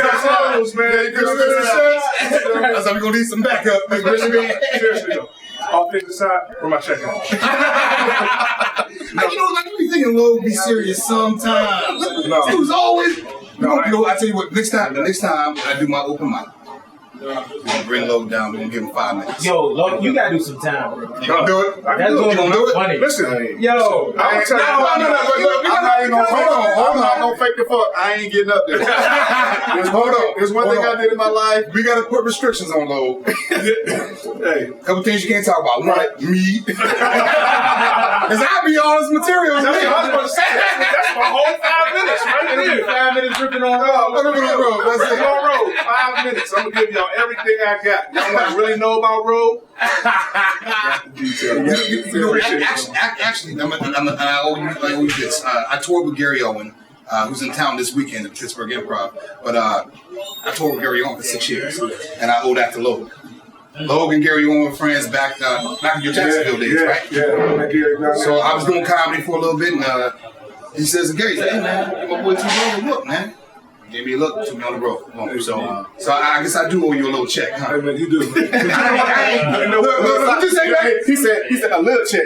got clothes, man. That's how we gonna need some backup. Seriously though. All things aside, where my check out? Like, you know, like you be thinking Low be serious sometimes. No. He was always. You know, I tell you what. Next time I do my open mic, we're gonna bring Low down. We're gonna give him 5 minutes. Yo, Lo, you gotta do some time, bro. You gonna do it? That's You gonna do it? funny. Listen, Yo, I'm telling you, I'm not gonna fake the fuck. I ain't getting up there. There's one thing I did in my life. We gotta put restrictions on Low. hey, A couple things you can't talk about. One, me. Cause I be all this material. that's what I was going to say. That's my whole 5 minutes right there. 5 minutes ripping on road. That's it. On road, 5 minutes. I'm gonna give y'all everything I got. Y'all want to really know about road? Actually, I owe you this. I toured with Gary Owen, who's in town this weekend at Pittsburgh Improv. But I toured with Gary Owen for 6 years, and I owe that to Logan. Logan and Gary Owen were friends back in your Jacksonville days, right? Yeah. So I was doing comedy for a little bit, and he says, Gary, hey man, give my boy t-robe a look, man. He gave me a look, took me on the road. So I guess I do owe you a little check, huh? Hey man, you do. Look, just say that. He said a little check.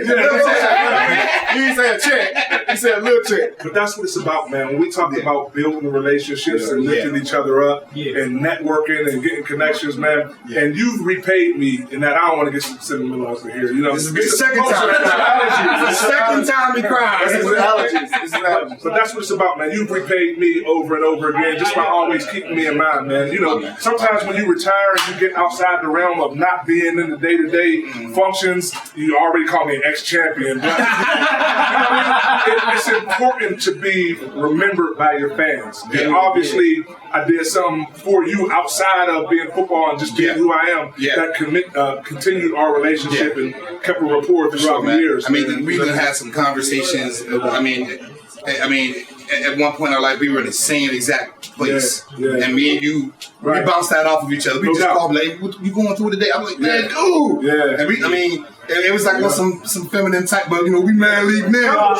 He didn't say a check. He said a little check. But that's what it's about, man. When we talk about building relationships and lifting each other up and networking and getting connections, man. And you've repaid me in that I don't want to get some sentimental here. You know, This is the second time. The second time he cried. This is allergies. But that's what it's about, man. You've repaid me over and over again just by always keeping me in mind, man. You know, sometimes when you retire and you get outside the realm of not being in the day-to-day functions, you already call me an ex-champion. But, it's important to be remembered by your fans. And obviously, I did something for you outside of being football and just being who I am that continued our relationship and kept a rapport throughout the years. I mean, we even had some conversations. I mean, at one point in our life, we were in the same exact place. And me and you, we bounced that off of each other. We just called, like, what you going through today? I'm like, man, dude. And it was like some feminine type, but, you know, we mad leave now.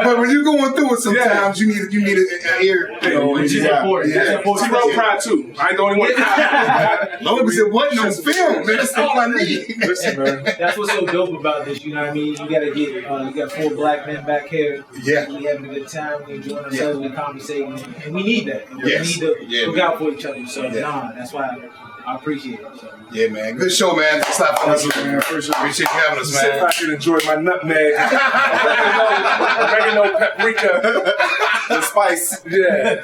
But when you're going through it sometimes, you need an ear. Which is important. That's important. T-robe cried too. I ain't the only one that cried. Logan said, what? No film, man. That's all I need. Listen, man. That's what's so dope about this, you know what I mean? You gotta get, you got 4 black men back here. Yeah. We having a good time, we enjoying ourselves, we conversating, and we need that. We Yes. need to look out for each other. So, that's why I appreciate it. So. Yeah, man. Good show, man. Stop for us, man. Appreciate you having us, Sit man. back and enjoy my nutmeg, oregano, paprika, The spice. yeah.